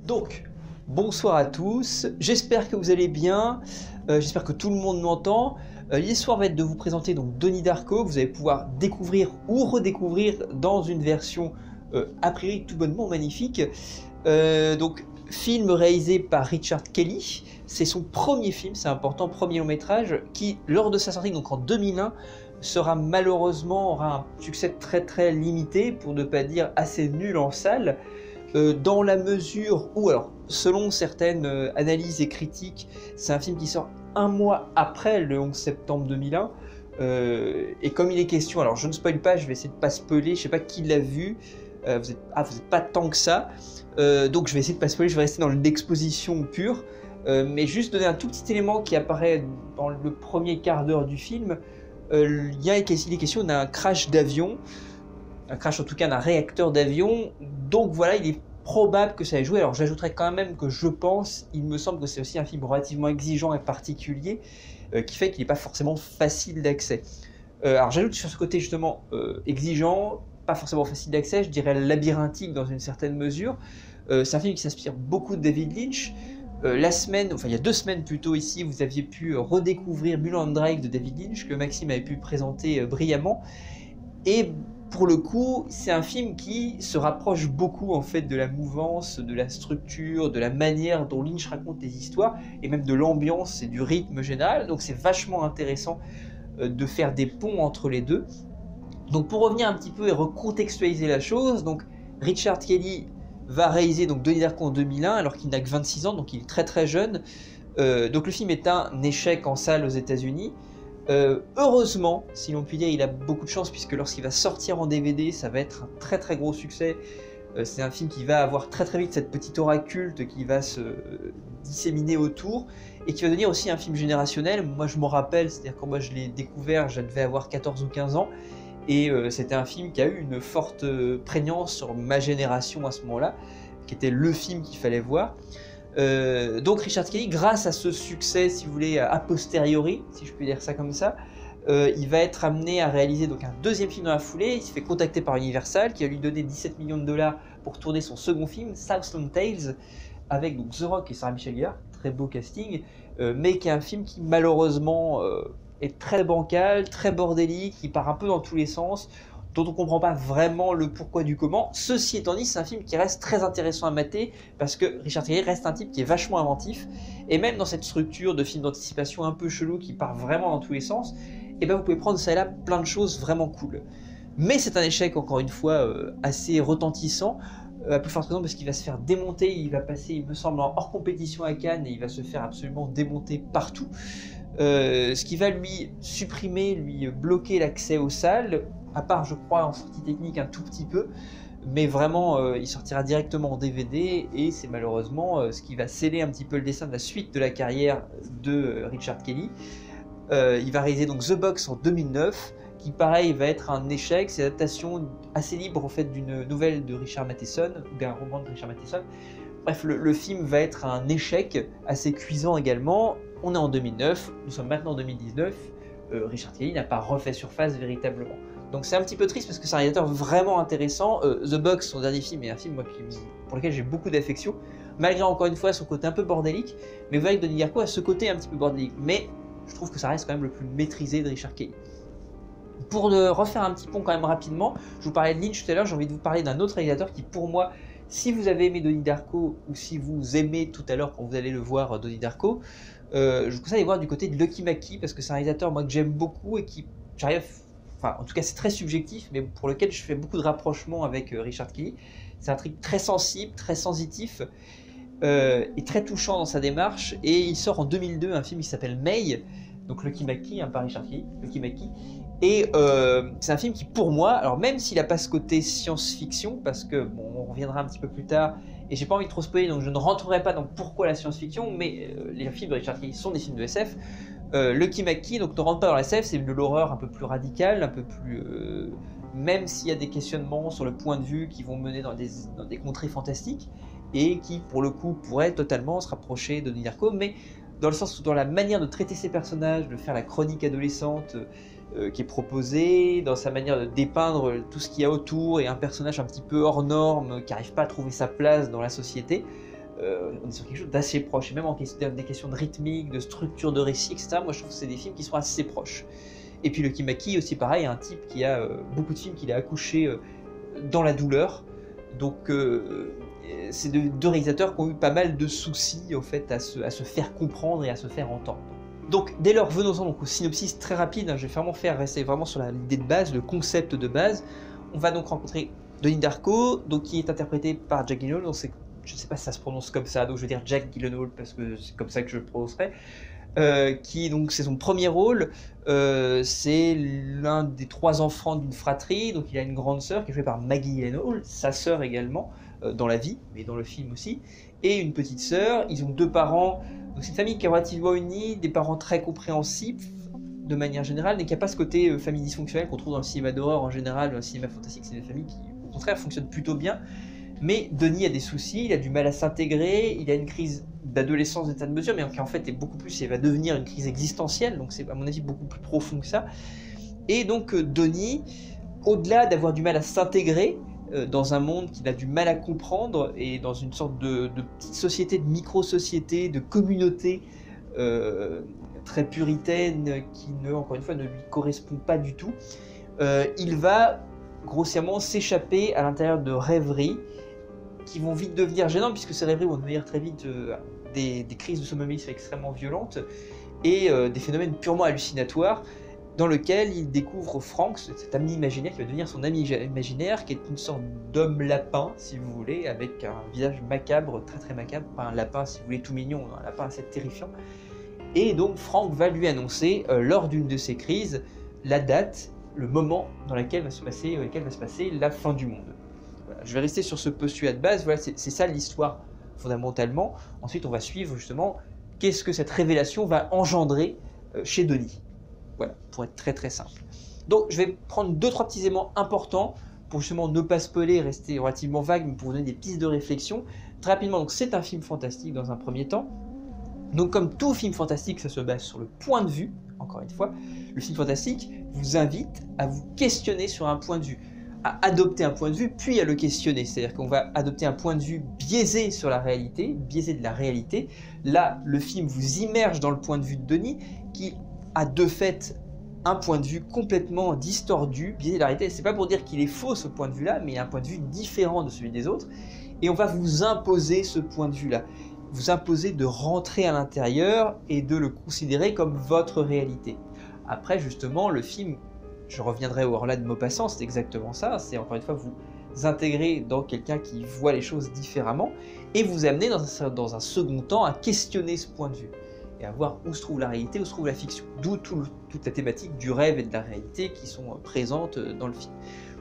Donc, bonsoir à tous, j'espère que vous allez bien, j'espère que tout le monde m'entend. L'histoire va être de vous présenter donc Donnie Darko, que vous allez pouvoir découvrir ou redécouvrir dans une version a priori tout bonnement magnifique. Donc, film réalisé par Richard Kelly, c'est son premier film, c'est important, premier long métrage, qui lors de sa sortie donc en 2001, aura un succès très limité, pour ne pas dire assez nul en salle. Dans la mesure où, alors, selon certaines analyses et critiques, c'est un film qui sort un mois après le 11 septembre 2001. Et comme il est question, alors je ne spoil pas, je vais essayer de pas spoiler, je sais pas qui l'a vu, vous êtes pas tant que ça, donc je vais essayer de pas spoiler, je vais rester dans l'exposition pure, mais juste donner un tout petit élément qui apparaît dans le premier quart d'heure du film. Il est question d'un crash d'avion, un crash en tout cas d'un réacteur d'avion, donc voilà, il est probable que ça ait joué. Alors j'ajouterais quand même que il me semble que c'est aussi un film relativement exigeant et particulier, qui fait qu'il n'est pas forcément facile d'accès. Alors j'ajoute sur ce côté justement exigeant, pas forcément facile d'accès, je dirais labyrinthique dans une certaine mesure. C'est un film qui s'inspire beaucoup de David Lynch. Il y a 2 semaines plutôt ici, vous aviez pu redécouvrir Mulholland Drive de David Lynch, que Maxime avait pu présenter brillamment. Et pour le coup, c'est un film qui se rapproche beaucoup en fait de la mouvance, de la structure, de la manière dont Lynch raconte les histoires, et même de l'ambiance et du rythme général. Donc c'est vachement intéressant de faire des ponts entre les deux. Donc pour revenir un petit peu et recontextualiser la chose, donc Richard Kelly va réaliser donc Donnie Darko en 2001 alors qu'il n'a que 26 ans, donc il est très jeune. Donc le film est un échec en salle aux États-Unis. Heureusement, si l'on peut dire, il a beaucoup de chance puisque lorsqu'il va sortir en DVD, ça va être un très gros succès. C'est un film qui va avoir très vite cette petite aura culte qui va se disséminer autour et qui va devenir aussi un film générationnel. Moi je m'en rappelle, c'est-à-dire quand moi je l'ai découvert, je devais avoir 14 ou 15 ans et c'était un film qui a eu une forte prégnance sur ma génération à ce moment-là, qui était le film qu'il fallait voir. Donc Richard Kelly, grâce à ce succès, si vous voulez, a posteriori, si je puis dire ça comme ça, il va être amené à réaliser donc un deuxième film dans la foulée. Il se fait contacter par Universal, qui va lui donner 17 millions de dollars pour tourner son second film, Southland Tales, avec donc The Rock et Sarah Michelle Gellar, très beau casting, mais qui est un film qui malheureusement est très bancal, très bordélique, qui part un peu dans tous les sens, dont on ne comprend pas vraiment le pourquoi du comment. Ceci étant dit, c'est un film qui reste très intéressant à mater, parce que Richard Kelly reste un type qui est vachement inventif, et même dans cette structure de film d'anticipation un peu chelou qui part vraiment dans tous les sens, et ben vous pouvez prendre ça et là plein de choses vraiment cool. Mais c'est un échec, encore une fois, assez retentissant, à plus forte raison parce qu'il va se faire démonter, il va passer, il me semble, en hors compétition à Cannes, et il va se faire absolument démonter partout. Ce qui va lui supprimer, lui bloquer l'accès aux salles, à part je crois en sortie technique un tout petit peu, mais vraiment il sortira directement en DVD et c'est malheureusement ce qui va sceller un petit peu le destin de la suite de la carrière de Richard Kelly. Il va réaliser donc The Box en 2009, qui pareil va être un échec, c'est l'adaptation assez libre en fait d'une nouvelle de Richard Matheson, ou d'un roman de Richard Matheson. Bref, le film va être un échec assez cuisant également. On est en 2009, nous sommes maintenant en 2019, Richard Kelly n'a pas refait surface véritablement. Donc c'est un petit peu triste parce que c'est un réalisateur vraiment intéressant. The Box, son dernier film, est un film pour lequel j'ai beaucoup d'affection, malgré encore une fois son côté un peu bordélique, mais vous voyez que Donnie Darko a ce côté un petit peu bordélique, mais je trouve que ça reste quand même le plus maîtrisé de Richard Kelly. Pour refaire un petit pont quand même rapidement, je vous parlais de Lynch tout à l'heure, j'ai envie de vous parler d'un autre réalisateur qui pour moi, si vous avez aimé Donnie Darko ou si vous aimez tout à l'heure quand vous allez le voir Donnie Darko, je vous conseille d'aller voir du côté de Lucky Mackie parce que c'est un réalisateur moi que j'aime beaucoup et qui en tout cas c'est très subjectif, mais pour lequel je fais beaucoup de rapprochements avec Richard Kelly. C'est un truc très sensible, très sensitif et très touchant dans sa démarche, et il sort en 2002 un film qui s'appelle May, donc Lucky Mackie, pas Richard Kelly, Lucky Mackie. Et c'est un film qui pour moi, alors même s'il n'a pas ce côté science-fiction, parce que bon, on reviendra un petit peu plus tard, et j'ai pas envie de trop spoiler, donc je ne rentrerai pas dans pourquoi la science-fiction, mais les films de Richard Kelly sont des films de SF. Lucky Mackie, donc ne rentre pas dans la SF, c'est de l'horreur un peu plus radicale, un peu plus... même s'il y a des questionnements sur le point de vue qui vont mener dans des contrées fantastiques, et qui pour le coup pourraient totalement se rapprocher de Donnie Darko, mais dans le sens où dans la manière de traiter ses personnages, de faire la chronique adolescente qui est proposée, dans sa manière de dépeindre tout ce qu'il y a autour, et un personnage un petit peu hors norme, qui n'arrive pas à trouver sa place dans la société, on est sur quelque chose d'assez proche, et même en des questions de rythmique, de structure de récit, etc. Moi je trouve que c'est des films qui sont assez proches. Et puis Lucky Mackie aussi pareil, un type qui a beaucoup de films qu'il a accouché dans la douleur. Donc c'est deux réalisateurs qui ont eu pas mal de soucis en fait, à se faire comprendre et à se faire entendre. Donc dès lors, venons-en donc au synopsis très rapide, hein, je vais vraiment faire rester vraiment sur l'idée de base, le concept de base. On va donc rencontrer Donnie Darko, donc, qui est interprété par Jack Gyllenhaal, donc je ne sais pas si ça se prononce comme ça, donc je vais dire Jack Gyllenhaal parce que c'est comme ça que je le prononcerai. Qui donc c'est son premier rôle, c'est l'un des 3 enfants d'une fratrie, donc il a une grande sœur qui est jouée par Maggie Gyllenhaal, sa sœur également, dans la vie, mais dans le film aussi, et une petite sœur. Ils ont 2 parents, donc c'est une famille qui est relativement unie, des parents très compréhensifs de manière générale, mais qui n'a pas ce côté famille dysfonctionnelle qu'on trouve dans le cinéma d'horreur en général, dans le cinéma fantastique. C'est des familles qui au contraire fonctionnent plutôt bien. Mais Donnie a des soucis, il a du mal à s'intégrer, il a une crise d'adolescence d'état de mesure, mais qui en fait est beaucoup plus, elle va devenir une crise existentielle, donc c'est à mon avis beaucoup plus profond que ça. Et donc Donnie, au-delà d'avoir du mal à s'intégrer dans un monde qu'il a du mal à comprendre, et dans une sorte de petite société, de micro-société, de communauté très puritaine, qui encore une fois ne lui correspond pas du tout, il va grossièrement s'échapper à l'intérieur de rêveries qui vont vite devenir gênantes, puisque ces rêveries vont devenir très vite des crises de somnambulisme extrêmement violentes et des phénomènes purement hallucinatoires, dans lequel il découvre Frank, cet ami imaginaire qui va devenir son ami imaginaire, qui est une sorte d'homme lapin, si vous voulez, avec un visage macabre, très très macabre, pas un lapin si vous voulez tout mignon, un lapin assez terrifiant. Et donc Frank va lui annoncer, lors d'une de ces crises, la date, le moment dans lequel va se passer la fin du monde. Voilà, je vais rester sur ce postulat de base, voilà, c'est ça l'histoire fondamentalement. Ensuite on va suivre justement qu'est-ce que cette révélation va engendrer chez Donnie. Voilà, pour être très très simple. Donc je vais prendre 2-3 petits éléments importants pour justement ne pas spoiler, rester relativement vague, mais pour vous donner des pistes de réflexion. Très rapidement, donc c'est un film fantastique dans un premier temps. Donc comme tout film fantastique, ça se base sur le point de vue, encore une fois. Le film fantastique vous invite à vous questionner sur un point de vue, à adopter un point de vue, puis à le questionner. C'est-à-dire qu'on va adopter un point de vue biaisé sur la réalité, biaisé de la réalité. Là, le film vous immerge dans le point de vue de Donnie, qui a de fait un point de vue complètement distordu, biaisé de la réalité. C'est pas pour dire qu'il est faux ce point de vue-là, mais un point de vue différent de celui des autres. Et on va vous imposer ce point de vue-là. Vous imposer de rentrer à l'intérieur et de le considérer comme votre réalité. Après, justement, le film, je reviendrai au Orla de Maupassant, c'est exactement ça, c'est encore une fois vous intégrer dans quelqu'un qui voit les choses différemment et vous amener dans un second temps à questionner ce point de vue et à voir où se trouve la réalité, où se trouve la fiction. D'où toute la thématique du rêve et de la réalité qui sont présentes dans le film.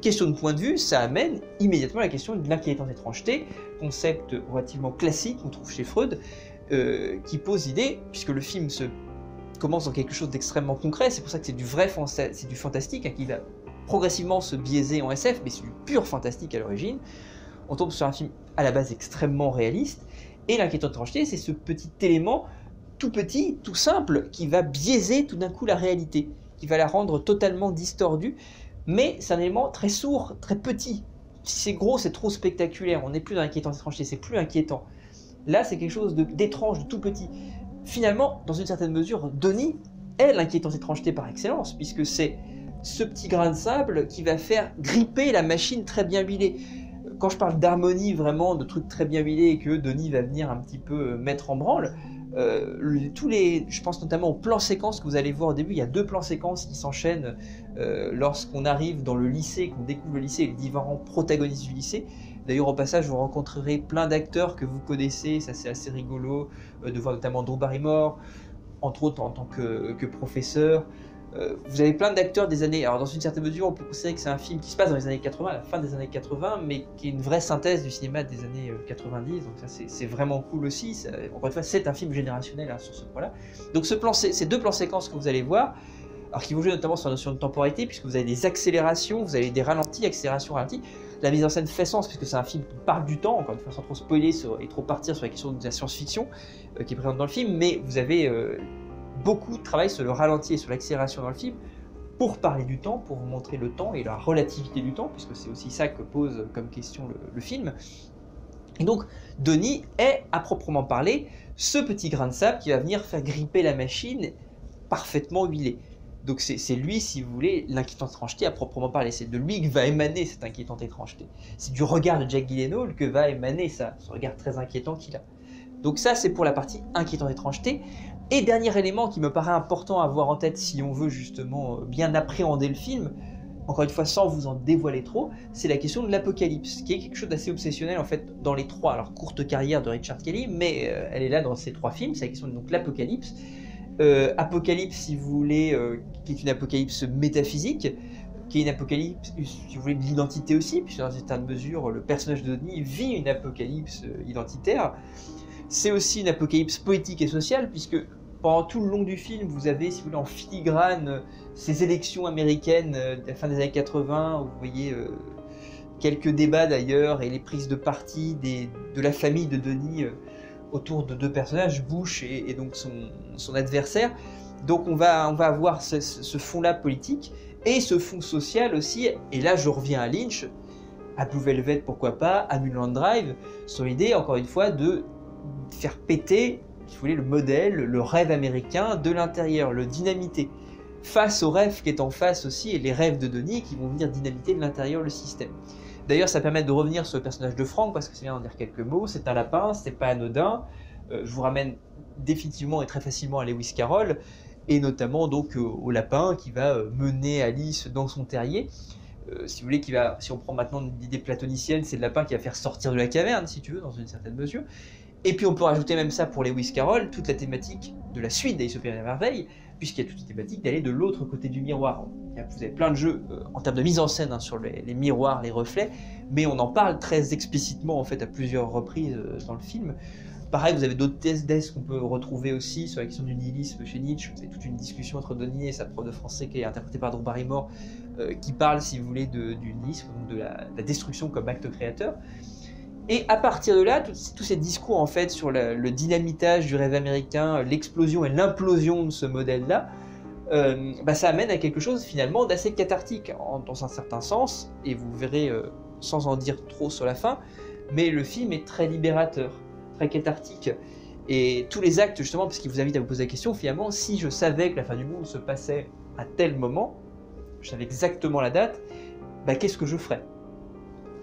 Question de point de vue, ça amène immédiatement la question de l'inquiétante étrangeté, concept relativement classique qu'on trouve chez Freud, qui pose l'idée, puisque le film commence dans quelque chose d'extrêmement concret, c'est pour ça que c'est du fantastique, hein, qui va progressivement se biaiser en SF, mais c'est du pur fantastique à l'origine. On tombe sur un film à la base extrêmement réaliste, et l'inquiétante étrangeté, c'est ce petit élément tout petit, tout simple, qui va biaiser tout d'un coup la réalité, qui va la rendre totalement distordue. Mais c'est un élément très sourd, très petit. Si c'est gros, c'est trop spectaculaire. On n'est plus dans l'inquiétante étrangeté, c'est plus inquiétant. Là, c'est quelque chose d'étrange, de tout petit. Finalement, dans une certaine mesure, Donnie est l'inquiétante étrangeté par excellence, puisque c'est ce petit grain de sable qui va faire gripper la machine très bien huilée. Quand je parle d'harmonie, vraiment, de trucs très bien huilés et que Donnie va venir un petit peu mettre en branle, je pense notamment aux plans séquences que vous allez voir au début. Il y a 2 plans séquences qui s'enchaînent lorsqu'on arrive dans le lycée, qu'on découvre le lycée et les différents protagonistes du lycée. D'ailleurs, au passage, vous rencontrerez plein d'acteurs que vous connaissez, ça c'est assez rigolo de voir notamment Drew Barrymore, entre autres en tant que professeur. Vous avez plein d'acteurs des années... Alors dans une certaine mesure, on peut considérer que c'est un film qui se passe dans les années 80, à la fin des années 80, mais qui est une vraie synthèse du cinéma des années 90, donc ça c'est vraiment cool aussi. Encore une fois, c'est un film générationnel hein, sur ce point-là. Donc ces 2 plans séquences que vous allez voir, alors qui vont jouer notamment sur la notion de temporalité, puisque vous avez des accélérations, vous avez des ralentis, accélérations, ralentis. La mise en scène fait sens, puisque c'est un film qui parle du temps, encore une fois sans trop spoiler et trop partir sur la question de la science-fiction qui est présente dans le film, mais vous avez... beaucoup de travail sur le ralenti et sur l'accélération dans le film pour parler du temps, pour vous montrer le temps et la relativité du temps, puisque c'est aussi ça que pose comme question le film. Et donc Donnie est, à proprement parler, ce petit grain de sable qui va venir faire gripper la machine parfaitement huilée. Donc c'est lui, si vous voulez, l'inquiétante étrangeté à proprement parler. C'est de lui que va émaner cette inquiétante étrangeté. C'est du regard de Jack Gyllenhaal que va émaner ça, ce regard très inquiétant qu'il a. Donc ça, c'est pour la partie inquiétante étrangeté. Et dernier élément qui me paraît important à avoir en tête si on veut justement bien appréhender le film, encore une fois sans vous en dévoiler trop, c'est la question de l'apocalypse, qui est quelque chose d'assez obsessionnel en fait dans les trois, alors courte carrière de Richard Kelly, mais elle est là dans ces trois films, c'est la question de donc l'apocalypse. Apocalypse, si vous voulez, qui est une apocalypse métaphysique, qui est une apocalypse, si vous voulez, de l'identité aussi, puisque dans une certaine mesure, le personnage de Donnie vit une apocalypse identitaire. C'est aussi une apocalypse poétique et sociale, puisque pendant tout le long du film, vous avez, si vous voulez, en filigrane, ces élections américaines de la fin des années 80, où vous voyez quelques débats d'ailleurs, et les prises de parti de la famille de Donnie autour de deux personnages, Bush et donc son adversaire. Donc on va avoir ce fond-là politique, et ce fond social aussi, et là je reviens à Lynch, à Blue Velvet pourquoi pas, à Mulholland Drive, sur l'idée, encore une fois, de faire péter, si vous voulez, le modèle, le rêve américain de l'intérieur, le dynamiter, face au rêve qui est en face aussi, et les rêves de Donnie qui vont venir dynamiter de l'intérieur le système. D'ailleurs, ça permet de revenir sur le personnage de Frank, parce que c'est bien d'en dire quelques mots, c'est un lapin, c'est pas anodin, je vous ramène définitivement et très facilement à Lewis Carroll, et notamment donc au lapin qui va mener Alice dans son terrier. Si vous voulez, si on prend maintenant l'idée platonicienne, c'est le lapin qui va faire sortir de la caverne, si tu veux, dans une certaine mesure. Et puis on peut rajouter même ça pour Lewis Carroll, toute la thématique de la suite d'Alice au Pays des Merveilles, puisqu'il y a toute une thématique d'aller de l'autre côté du miroir. Vous avez plein de jeux en termes de mise en scène sur les miroirs, les reflets, mais on en parle très explicitement en fait à plusieurs reprises dans le film. Pareil, vous avez d'autres thèses qu'on peut retrouver aussi sur la question du nihilisme chez Nietzsche. Vous avez toute une discussion entre Donnie et sa prof de français qui est interprétée par Drew Barrymore, qui parle, si vous voulez, du nihilisme, donc de la destruction comme acte créateur. Et à partir de là, tous ces discours en fait sur le dynamitage du rêve américain, l'explosion et l'implosion de ce modèle-là, ça amène à quelque chose finalement d'assez cathartique dans un certain sens, et vous verrez sans en dire trop sur la fin, mais le film est très libérateur, très cathartique, et tous les actes justement, parce qu'il vous invite à vous poser la question, finalement, si je savais que la fin du monde se passait à tel moment, je savais exactement la date, qu'est-ce que je ferais ?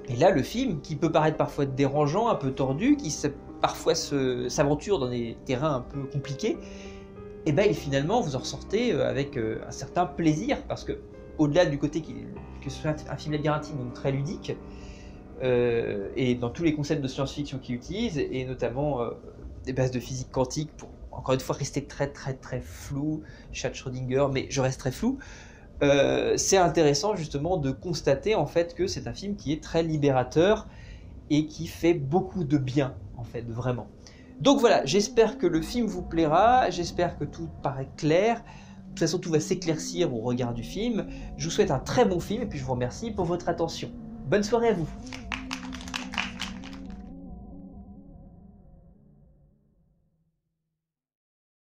Et là, le film, qui peut paraître parfois dérangeant, un peu tordu, qui parfois s'aventure dans des terrains un peu compliqués, et finalement, vous en ressortez avec un certain plaisir, parce que au-delà du côté que ce soit un film labyrinthique, donc très ludique, et dans tous les concepts de science-fiction qu'il utilise, et notamment des bases de physique quantique, pour encore une fois rester très très très flou, chat Schrödinger, mais je reste très flou. C'est intéressant justement de constater en fait que c'est un film qui est très libérateur et qui fait beaucoup de bien en fait, vraiment. Donc voilà, j'espère que le film vous plaira, j'espère que tout paraît clair. De toute façon, tout va s'éclaircir au regard du film. Je vous souhaite un très bon film et puis je vous remercie pour votre attention. Bonne soirée à vous.